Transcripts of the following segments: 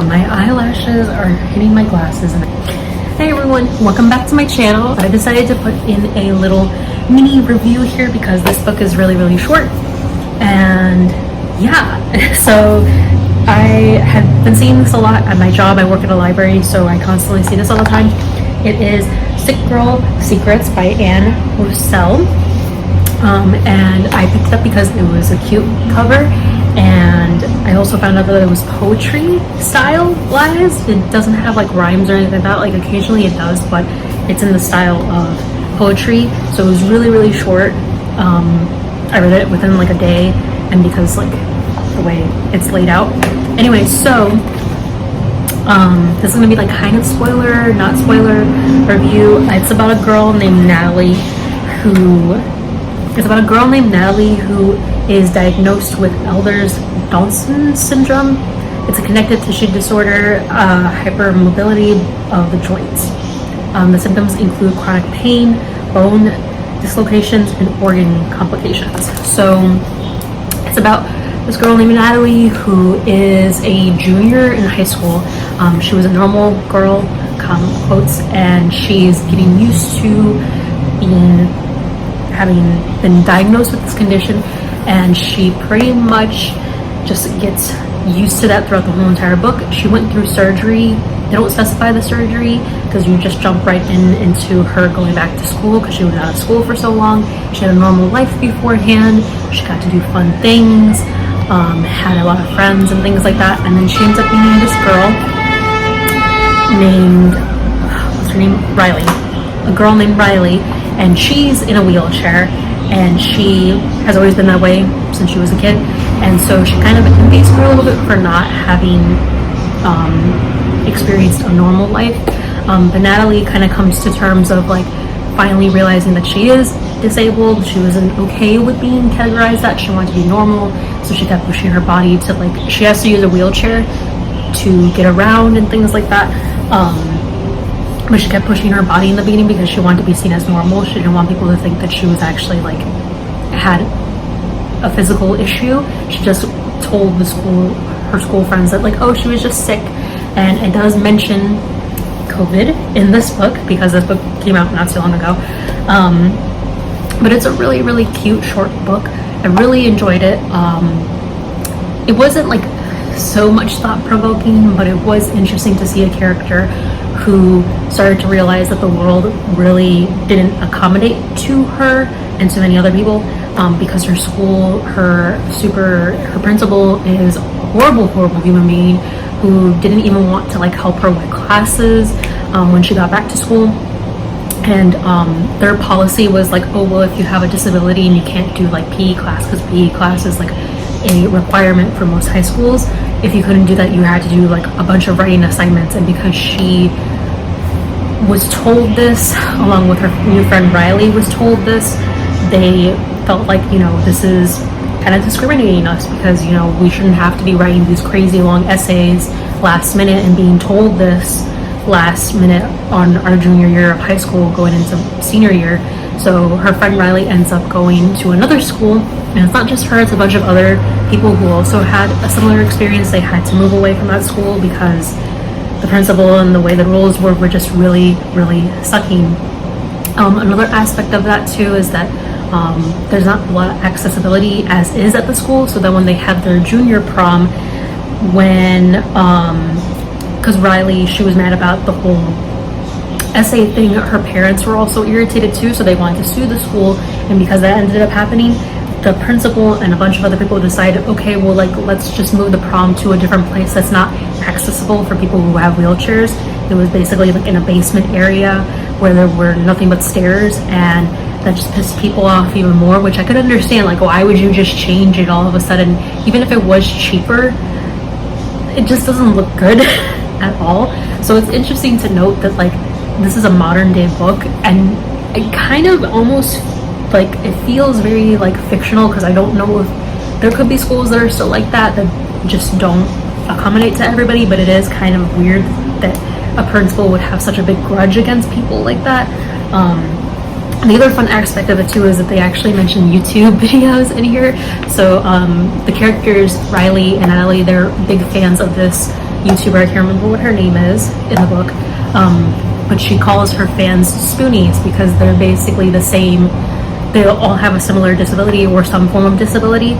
and my eyelashes are hitting my glasses. Hey everyone, welcome back to my channel. I decided to put in a little mini review here because this book is really short. And yeah, so I have been seeing this a lot at my job. I work at a library, so I constantly see this all the time. It is Sick Girl Secrets by Anne Roussel. And I picked it up because it was a cute cover, and I also found out that it was poetry stylized. It doesn't have like rhymes or anything like that. Like occasionally it does, but it's in the style of poetry. So it was really short. I read it within like a day, and because like the way it's laid out. Anyway, so this is gonna be like kind of spoiler, not spoiler review. It's about a girl named Natalie who is diagnosed with Ehlers-Danlos syndrome. It's a connective tissue disorder, hypermobility of the joints. The symptoms include chronic pain, bone dislocations, and organ complications. So it's about this girl named Natalie who is a junior in high school. She was a normal girl, quotes, and she's getting used to having been diagnosed with this condition, and she pretty much just gets used to that throughout the whole entire book. She went through surgery. They don't specify the surgery because you just jump right into her going back to school because she was out of school for so long. She had a normal life beforehand. She got to do fun things, had a lot of friends and things like that, and then she ends up meeting this girl named, what's her name? Riley. A girl named Riley. And she's in a wheelchair, and she has always been that way since she was a kid, and so she kind of envies her a little bit for not having experienced a normal life. But Natalie kind of comes to terms of like finally realizing that she is disabled. She wasn't okay with being categorized that. She wanted to be normal, so she kept pushing her body to like, she has to use a wheelchair to get around and things like that. But she kept pushing her body in the beginning because she wanted to be seen as normal. She didn't want people to think that she was actually like had a physical issue. She just told her school friends that like, oh, she was just sick. And it does mention COVID in this book because this book came out not too long ago. But it's a really cute short book. I really enjoyed it. It wasn't like so much thought-provoking, but it was interesting to see a character who started to realize that the world really didn't accommodate to her and to many other people, because her school, her principal is a horrible human being who didn't even want to like help her with classes when she got back to school. And their policy was like, oh well, if you have a disability and you can't do like PE class, because PE class is like a requirement for most high schools. If you couldn't do that, you had to do like a bunch of writing assignments. And because she was told this, along with her new friend Riley was told this, they felt like, you know, this is kind of discriminating us because, you know, we shouldn't have to be writing these crazy long essays last minute and being told this last minute on our junior year of high school going into senior year. So her friend Riley ends up going to another school, and it's not just her, it's a bunch of other people who also had a similar experience. They had to move away from that school because the principal and the way the rules were just really sucking. Another aspect of that too is that there's not a lot of accessibility as is at the school, so that when they had their junior prom, because Riley, she was mad about the whole essay thing, her parents were also irritated too, so they wanted to sue the school, and because that ended up happening, the principal and a bunch of other people decided, okay, well, like, let's just move the prom to a different place that's not accessible for people who have wheelchairs. It was basically like in a basement area where there were nothing but stairs, and that just pissed people off even more, which I could understand. Like, why would you just change it all of a sudden? Even if it was cheaper, it just doesn't look good at all. So it's interesting to note that like this is a modern day book, and it kind of almost like it feels very like fictional, because I don't know if there could be schools that are still like that just don't accommodate to everybody, but it is kind of weird that a principal would have such a big grudge against people like that. The other fun aspect of it too is that they actually mention YouTube videos in here. So the characters Riley and Natalie, they're big fans of this YouTuber. I can't remember what her name is in the book, but she calls her fans spoonies because they're basically the same. They all have a similar disability or some form of disability,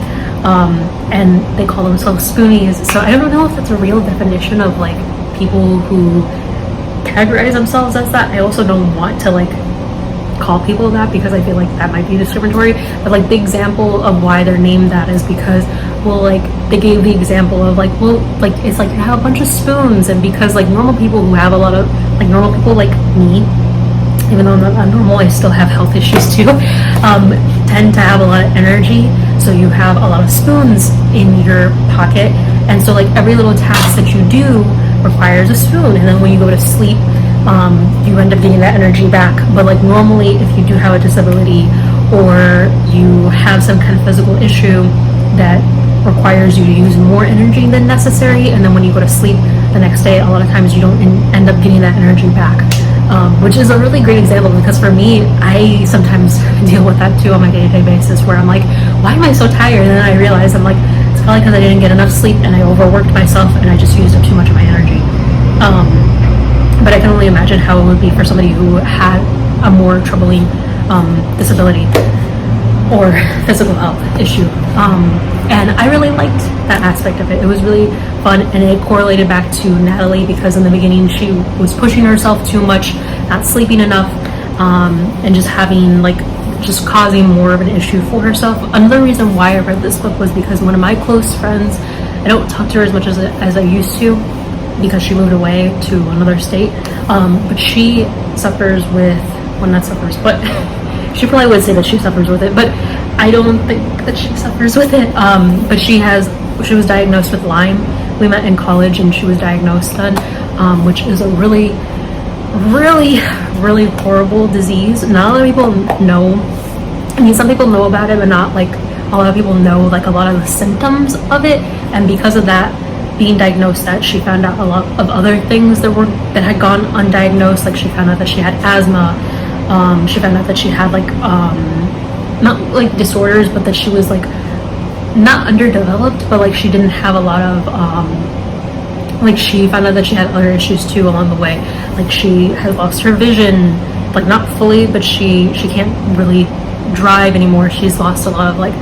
and they call themselves spoonies. So I don't know if that's a real definition of like people who categorize themselves as that. I also don't want to like call people that because I feel like that might be discriminatory, but like the example of why they're named that is because, well, like they gave the example of like, well, like it's like you have a bunch of spoons, and because like normal people who have a lot of like normal people like me, even though I'm not normal, I still have health issues too, tend to have a lot of energy, so you have a lot of spoons in your pocket, and so like every little task that you do requires a spoon, and then when you go to sleep, you end up getting that energy back. But like normally, if you do have a disability or you have some kind of physical issue that requires you to use more energy than necessary, and then when you go to sleep the next day, a lot of times you don't end up getting that energy back, which is a really great example because for me, I sometimes deal with that too on my day-to-day basis, where I'm like, why am I so tired? And then I realize I'm like, it's probably because I didn't get enough sleep and I overworked myself and I just used up too much of my energy. But I can only imagine how it would be for somebody who had a more troubling disability or physical health issue. And I really liked that aspect of it. It was really fun, and it correlated back to Natalie because in the beginning she was pushing herself too much, not sleeping enough, and just having like just causing more of an issue for herself. Another reason why I read this book was because one of my close friends, I don't talk to her as much as I used to because she moved away to another state, but she suffers with, well, not suffers, but she probably would say that she suffers with it, but I don't think that she suffers with it. But she was diagnosed with Lyme. We met in college and she was diagnosed then, which is a really, really, really horrible disease. Not a lot of people know. I mean, some people know about it, but not like a lot of people know like a lot of the symptoms of it. And because of that, being diagnosed, that she found out a lot of other things that had gone undiagnosed. Like she found out that she had asthma. She found out that she had like not like disorders, but that she was like not underdeveloped, but like she didn't have a lot of like she found out that she had other issues too along the way. Like she has lost her vision, like not fully, but she can't really drive anymore. She's lost a lot of like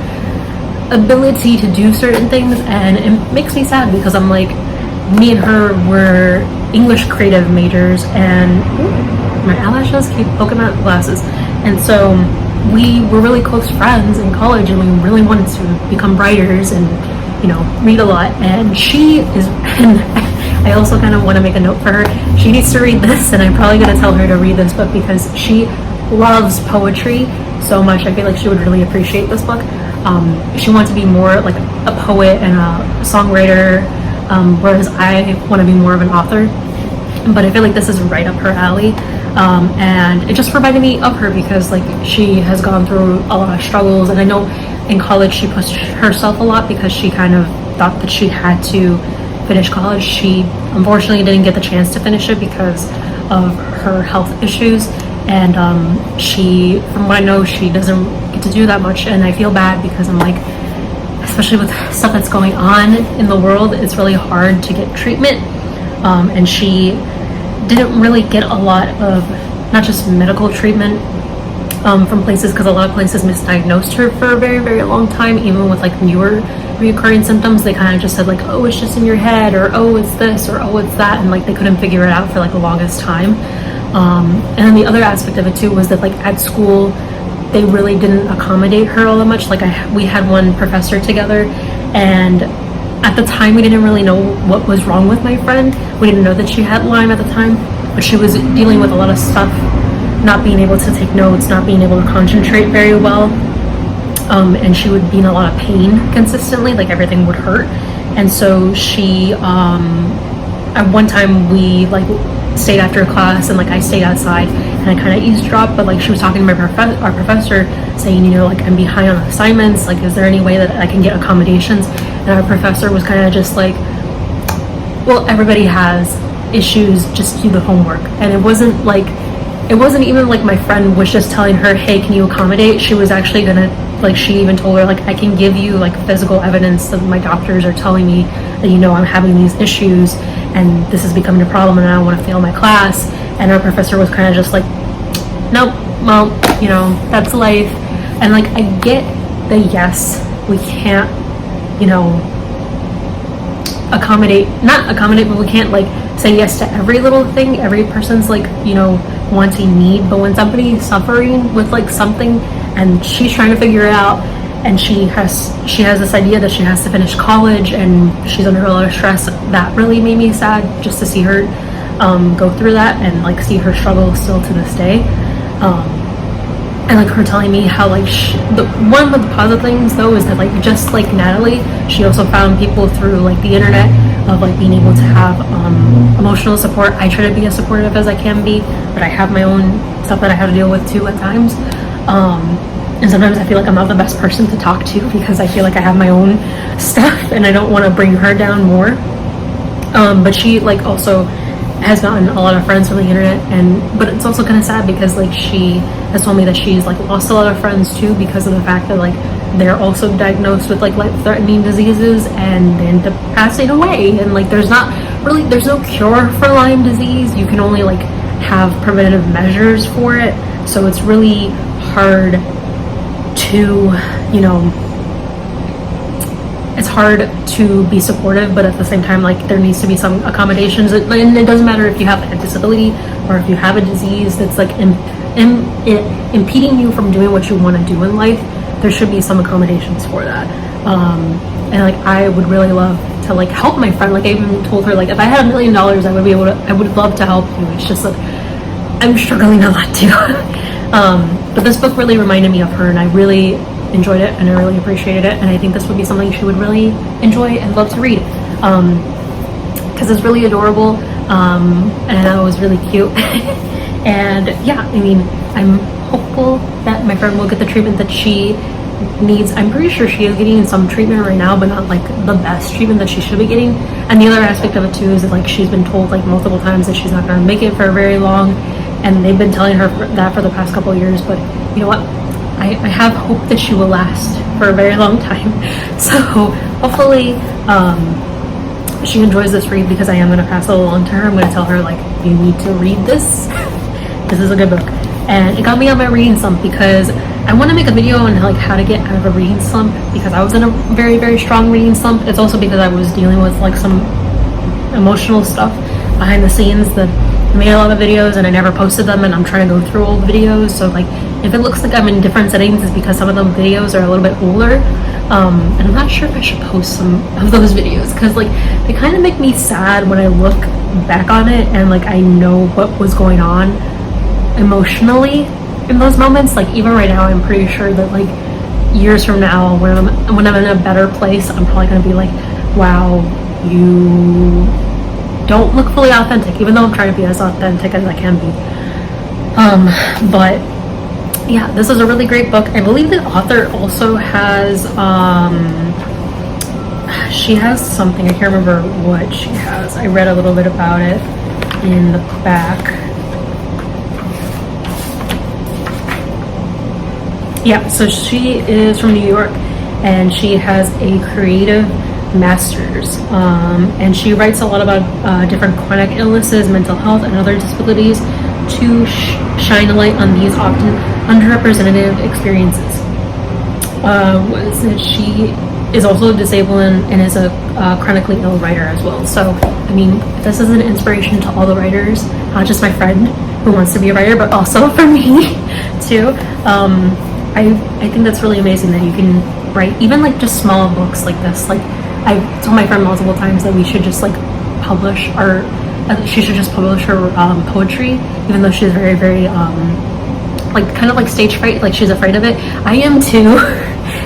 ability to do certain things, and it makes me sad because I'm like, me and her were English creative majors, and my eyelashes keep poking out glasses, and so we were really close friends in college, and we really wanted to become writers and, you know, read a lot. And she is, and I also kind of want to make a note for her, she needs to read this, and I'm probably going to tell her to read this book because she loves poetry so much. I feel like she would really appreciate this book. She wants to be more like a poet and a songwriter, whereas I want to be more of an author, but I feel like this is right up her alley. And it just reminded me of her because like she has gone through a lot of struggles, and I know in college she pushed herself a lot because she kind of thought that she had to finish college. She unfortunately didn't get the chance to finish it because of her health issues, and she, from what I know, she doesn't get to do that much, and I feel bad because I'm like, especially with stuff that's going on in the world, it's really hard to get treatment, and she didn't really get a lot of not just medical treatment from places, because a lot of places misdiagnosed her for a very, very long time. Even with like newer reoccurring symptoms, they kind of just said like, oh, it's just in your head, or oh, it's this, or oh, it's that, and like they couldn't figure it out for like the longest time. And then the other aspect of it too was that like at school they really didn't accommodate her all that much. Like we had one professor together, and at the time we didn't really know what was wrong with my friend. We didn't know that she had Lyme at the time, but she was dealing with a lot of stuff, not being able to take notes, not being able to concentrate very well, and she would be in a lot of pain consistently, like everything would hurt. And so she, at one time we like stayed after class, and like I stayed outside and I kind of eavesdropped, but like she was talking to our professor saying, you know, like I'm behind on assignments, like is there any way that I can get accommodations? And our professor was kind of just like, well, everybody has issues, just do the homework. And it wasn't even like my friend was just telling her, hey, can you accommodate? She was actually gonna like she even told her, like, I can give you like physical evidence that my doctors are telling me that, you know, I'm having these issues and this is becoming a problem and I don't want to fail my class. And our professor was kind of just like, nope, well, you know, that's life. And like, I get that, yes, we can't, you know, not accommodate, but we can't like say yes to every little thing. Every person's like, you know, wanting need. But when somebody's suffering with like something and she's trying to figure it out, and she has this idea that she has to finish college and she's under a lot of stress, that really made me sad, just to see her go through that and like see her struggle still to this day. And like her telling me how like one of the positive things though is that, like, just like Natalie, she also found people through like the internet of like being able to have emotional support. I try to be as supportive as I can be, but I have my own stuff that I have to deal with too at times. And sometimes I feel like I'm not the best person to talk to because I feel like I have my own stuff and I don't want to bring her down more. But she like also has gotten a lot of friends from the internet, but it's also kind of sad because like she has told me that she's like lost a lot of friends too because of the fact that like they're also diagnosed with like life-threatening diseases and they end up passing away. And like there's no cure for Lyme disease. You can only like have preventative measures for it, so it's really hard to, you know, it's hard to be supportive, but at the same time, like, there needs to be some accommodations. And it doesn't matter if you have like a disability or if you have a disease that's like impeding you from doing what you want to do in life. There should be some accommodations for that. And like, I would really love to like help my friend. Like, I even told her, like, if I had $1 million, I would love to help you. It's just like I'm struggling a lot too. But this book really reminded me of her, and I really enjoyed it and I really appreciated it, and I think this would be something she would really enjoy and love to read, because it's really adorable, and it was really cute. And yeah, I mean, I'm hopeful that my friend will get the treatment that she needs. I'm pretty sure she is getting some treatment right now, but not like the best treatment that she should be getting. And the other aspect of it too is that like she's been told like multiple times that she's not going to make it for very long, and they've been telling her that for the past couple of years. But you know what, I have hope that she will last for a very long time. So hopefully she enjoys this read, because I am going to pass it along to her. I'm going to tell her, like, you need to read this. This is a good book. And it got me on my reading slump, because I want to make a video on like how to get out of a reading slump, because I was in a very, very strong reading slump. It's also because I was dealing with like some emotional stuff behind the scenes that I made a lot of videos and I never posted them, and I'm trying to go through old videos. So like, if it looks like I'm in different settings, it's because some of the videos are a little bit older, and I'm not sure if I should post some of those videos, because like they kind of make me sad when I look back on it and like I know what was going on emotionally in those moments. Like even right now, I'm pretty sure that like years from now, when I'm in a better place, I'm probably going to be like, wow, you don't look fully authentic, even though I'm trying to be as authentic as I can be. But yeah, this is a really great book. I believe the author also has she has something, I can't remember what she has. I read a little bit about it in the back. Yeah, so she is from New York, and she has a creative master's, and she writes a lot about different chronic illnesses, mental health, and other disabilities to shine a light on these often underrepresented experiences. She is also disabled and is a chronically ill writer as well. So, I mean, this is an inspiration to all the writers, not just my friend who wants to be a writer, but also for me too. I think that's really amazing that you can write even like just small books like this. Like, I told my friend multiple times that we should just like publish she should just publish her poetry, even though she's very, very like kind of like stage fright, like she's afraid of it. I am too.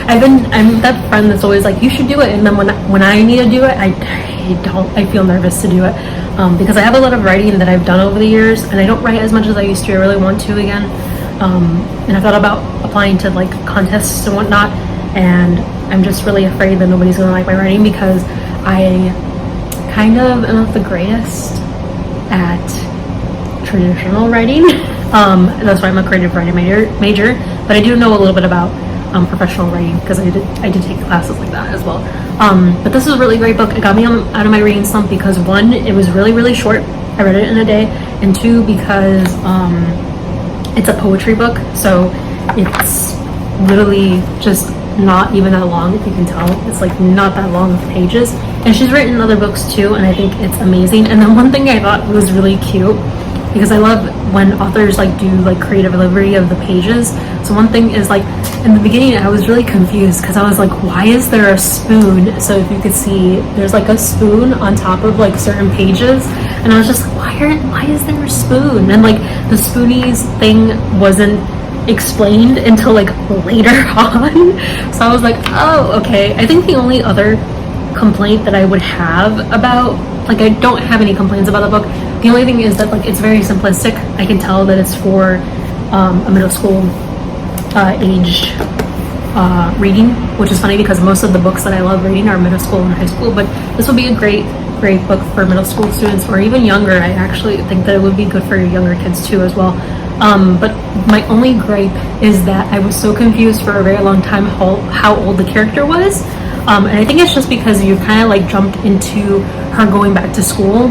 I'm that friend that's always like, you should do it, and then when I need to do it, I feel nervous to do it, because I have a lot of writing that I've done over the years, and I don't write as much as I used to. I really want to again, and I thought about applying to like contests and whatnot, and I'm just really afraid that nobody's gonna like my writing, because I kind of am not the greatest at traditional writing. That's why I'm a creative writing major, but I do know a little bit about professional writing, because I did take classes like that as well. But this is a really great book. It got me out of my reading slump because, one, it was really, really short. I read it in a day, and two, because it's a poetry book, so it's literally just not even that long, if you can tell. It's like not that long of pages, and she's written other books too, and I think it's amazing. And then one thing I thought was really cute, because I love when authors like do like creative delivery of the pages. So one thing is, like, in the beginning I was really confused because I was like, why is there a spoon? So if you could see, there's like a spoon on top of like certain pages, and I was just like, why is there a spoon? And like the spoonies thing wasn't explained until like later on. So I was like, oh, okay. I think the only other complaint that I would have about, like, I don't have any complaints about the book. The only thing is that like it's very simplistic. I can tell that it's for a middle school aged reading, which is funny because most of the books that I love reading are middle school and high school, but this would be a great book for middle school students or even younger. I actually think that it would be good for younger kids too as well. But my only gripe is that I was so confused for a very long time how old the character was. And I think it's just because you kind of like jumped into her going back to school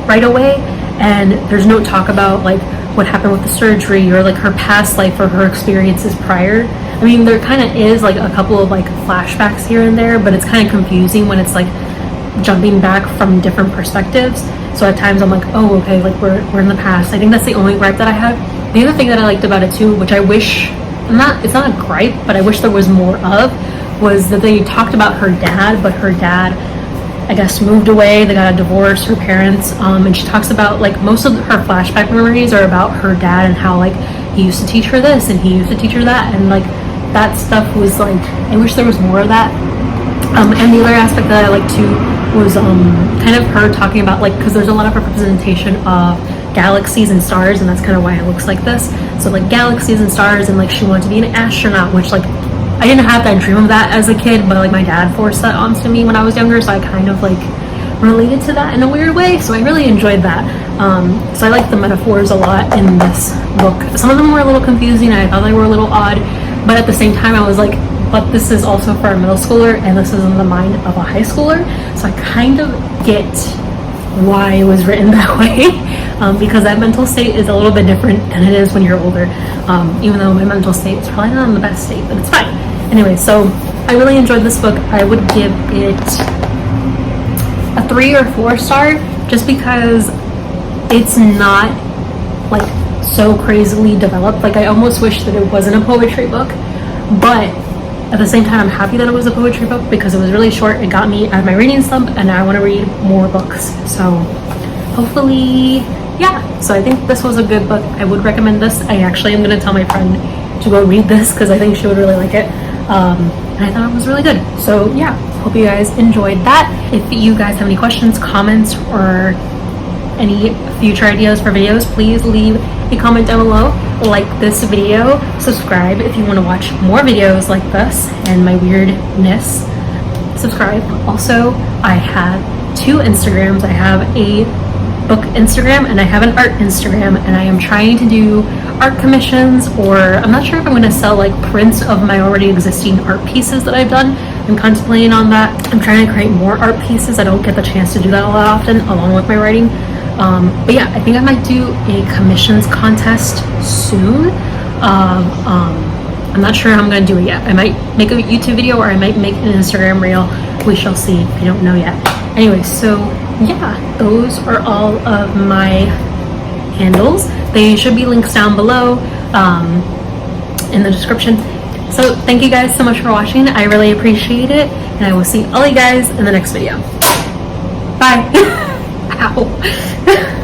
right away, and there's no talk about like what happened with the surgery or like her past life or her experiences prior. I mean, there kind of is like a couple of like flashbacks here and there, but it's kind of confusing when it's like jumping back from different perspectives. So at times I'm like, oh, okay, like we're in the past. I think that's the only gripe that I have. The other thing that I liked about it too, which I wish, it's not a gripe, but I wish there was more of, was that they talked about her dad, but her dad, I guess, moved away. They got a divorce, her parents, and she talks about like most of her flashback memories are about her dad and how like he used to teach her this and he used to teach her that, and like that stuff was like, I wish there was more of that. And the other aspect that I liked too was kind of her talking about like, because there's a lot of representation of galaxies and stars, and that's kind of why it looks like this. So like galaxies and stars, and like she wanted to be an astronaut, which like I didn't have that dream of that as a kid, but like my dad forced that onto me when I was younger, so I kind of like related to that in a weird way. So I really enjoyed that. So I like the metaphors a lot in this book. Some of them were a little confusing, I thought they were a little odd, but at the same time I was like, but this is also for a middle schooler, and this is in the mind of a high schooler, so I kind of get why it was written that way, because that mental state is a little bit different than it is when you're older, even though my mental state is probably not in the best state, but it's fine. Anyway, so I really enjoyed this book. I would give it a 3 or 4 star, just because it's not like so crazily developed. Like I almost wish that it wasn't a poetry book, but at the same time I'm happy that it was a poetry book because it was really short. It got me out of my reading slump, and now I want to read more books. So hopefully, yeah. So I think this was a good book. I would recommend this. I actually am going to tell my friend to go read this because I think she would really like it. And I thought it was really good. So yeah, hope you guys enjoyed that. If you guys have any questions, comments, or any future ideas for videos, please leave a comment down below. Like this video, subscribe if you want to watch more videos like this and my weirdness. Subscribe. Also, I have 2 Instagrams. I have a book Instagram and I have an art Instagram, and I am trying to do art commissions, or I'm not sure if I'm going to sell like prints of my already existing art pieces that I've done. I'm contemplating on that. I'm trying to create more art pieces. I don't get the chance to do that a lot often along with my writing. But yeah, I think I might do a commissions contest soon. I'm not sure how I'm going to do it yet. I might make a YouTube video or I might make an Instagram reel. We shall see. I don't know yet. Anyway, so yeah, those are all of my handles. They should be links down below in the description. So thank you guys so much for watching. I really appreciate it, and I will see all you guys in the next video. Bye. Ow.